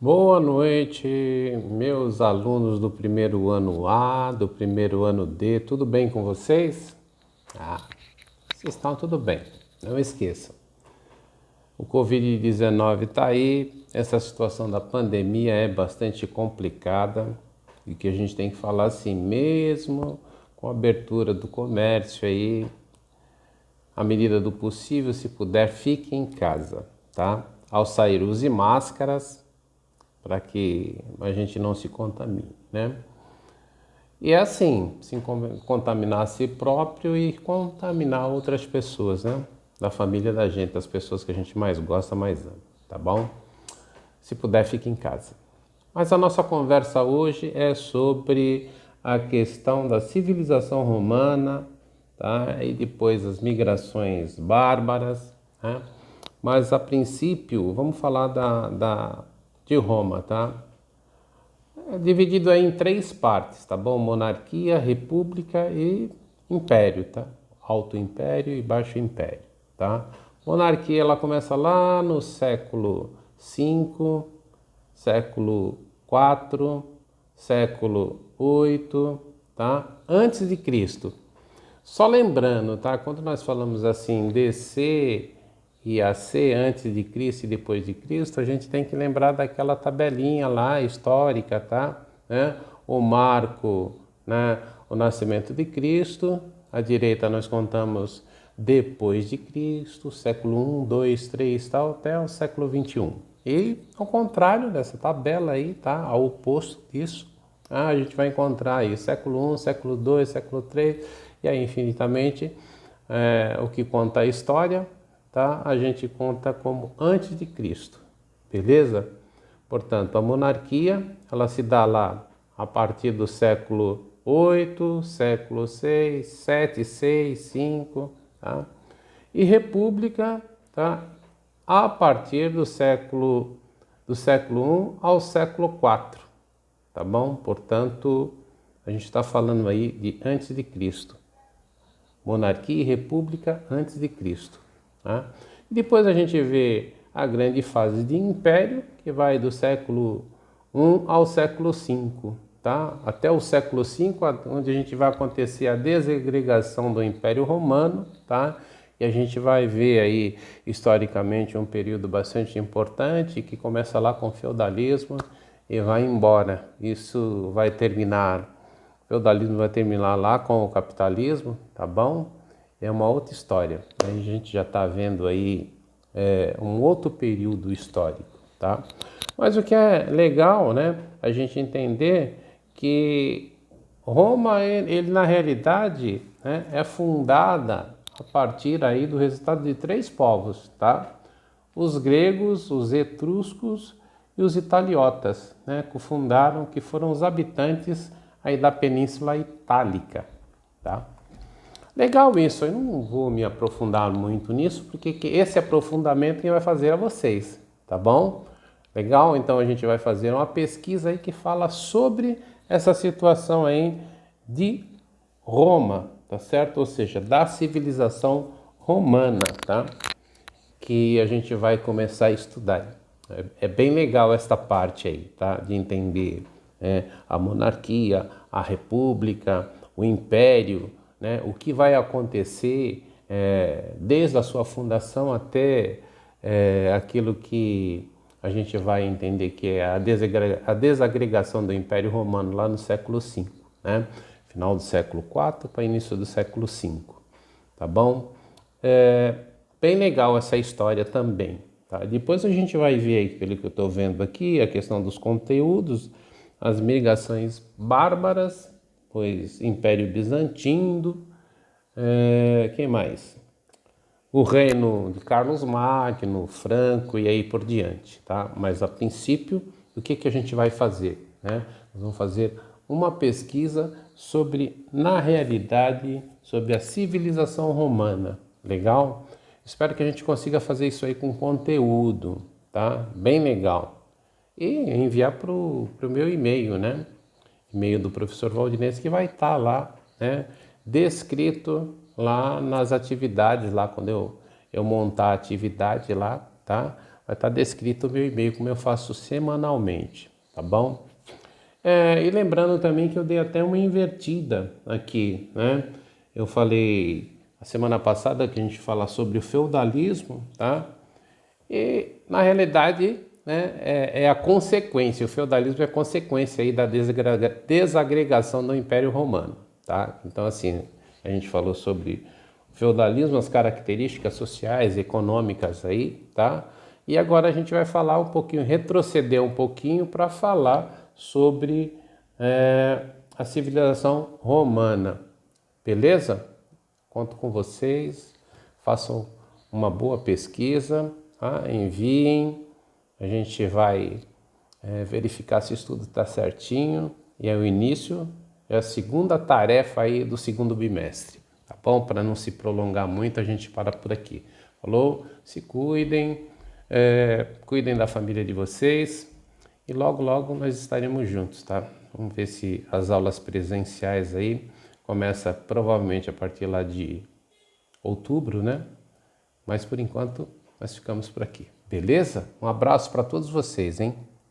Boa noite, meus alunos do primeiro ano A, do primeiro ano D, tudo bem com vocês? Vocês estão tudo bem, não esqueçam. O Covid-19 está aí, essa situação da pandemia é bastante complicada e que a gente tem que falar assim, mesmo com a abertura do comércio aí, à medida do possível, se puder, fique em casa, tá? Ao sair, use máscaras, para que a gente não se contamine, né? E é assim, se contaminar a si próprio e contaminar outras pessoas, né? Da família da gente, das pessoas que a gente mais gosta, mais ama, tá bom? Se puder, fique em casa. Mas a nossa conversa hoje é sobre a questão da civilização romana, tá? E depois as migrações bárbaras, né? Mas a princípio, vamos falar de Roma, tá? É dividido aí em três partes, tá bom? Monarquia, república e império, tá? Alto império e baixo império, tá? Monarquia, ela começa lá no século V, século IV, século VIII, tá? Antes de Cristo. Só lembrando, tá? Quando nós falamos assim, DC e AC antes de Cristo e depois de Cristo, a gente tem que lembrar daquela tabelinha lá histórica, tá? Né? O marco, né? O nascimento de Cristo. À direita nós contamos depois de Cristo, século I, II, III, tal, até o século XXI. E ao contrário dessa tabela aí, tá? Ao oposto disso, a gente vai encontrar aí século I, século II, século III, e aí infinitamente o que conta a história, tá? A gente conta como antes de Cristo, beleza? Portanto, a monarquia, ela se dá lá a partir do século VIII, século VI, VII, VI, V, tá? E república, tá? A partir do século I ao século IV, tá bom? Portanto, a gente está falando aí de antes de Cristo. Monarquia e república antes de Cristo. Tá? E depois a gente vê a grande fase de império, que vai do século I ao século V. Tá? Até o século V, onde a gente vai acontecer a desagregação do Império Romano, tá? E a gente vai ver aí, historicamente, um período bastante importante, que começa lá com o feudalismo e vai embora. Isso vai terminar, o feudalismo vai terminar lá com o capitalismo, tá bom? É uma outra história. A gente já está vendo aí um outro período histórico, tá? Mas o que é legal, né, a gente entender que Roma, ele na realidade, né, é fundada a partir aí do resultado de três povos, tá? Os gregos, os etruscos e os italiotas, né, que foram os habitantes aí da Península Itálica, tá? Legal isso, eu não vou me aprofundar muito nisso, porque esse aprofundamento quem vai fazer é vocês, tá bom? Legal? Então a gente vai fazer uma pesquisa aí que fala sobre essa situação aí de Roma, tá certo? Ou seja, da civilização romana, tá? Que a gente vai começar a estudar. É bem legal esta parte aí, tá? De entender a monarquia, a república, o império, né? O que vai acontecer desde a sua fundação até aquilo que a gente vai entender que é a desagregação do Império Romano lá no século V, né? Final do século IV para início do século V, tá bom? Bem legal essa história também, tá? Depois a gente vai ver aí, pelo que eu estou vendo aqui, a questão dos conteúdos, as migrações bárbaras, pois Império Bizantino, quem mais? O reino de Carlos Magno, Franco e aí por diante, tá? Mas a princípio, o que a gente vai fazer, né? Nós vamos fazer uma pesquisa sobre, na realidade, sobre a civilização romana, legal? Espero que a gente consiga fazer isso aí com conteúdo, tá? Bem legal. E enviar para o meu e-mail, né? E-mail do professor Valdinense, que vai estar lá, né? Descrito lá nas atividades, lá quando eu montar a atividade lá, tá? vai estar descrito o meu e-mail, como eu faço semanalmente, tá bom? E lembrando também que eu dei até uma invertida aqui, né? Eu falei a semana passada que a gente fala sobre o feudalismo, tá? E na realidade, né, é a consequência, o feudalismo é a consequência aí da desagregação do Império Romano, tá? Então assim, a gente falou sobre o feudalismo, as características sociais, econômicas aí, tá? E agora a gente vai falar um pouquinho, retroceder um pouquinho para falar sobre a civilização romana, beleza? Conto com vocês, façam uma boa pesquisa, tá? Enviem, a gente vai verificar se isso tudo está certinho, e é o início, é a segunda tarefa aí do segundo bimestre, tá bom? Para não se prolongar muito, a gente para por aqui. Falou? Se cuidem, cuidem da família de vocês, e logo, logo nós estaremos juntos, tá? Vamos ver se as aulas presenciais aí começa provavelmente a partir lá de outubro, né? Mas por enquanto nós ficamos por aqui, beleza? Um abraço para todos vocês, hein?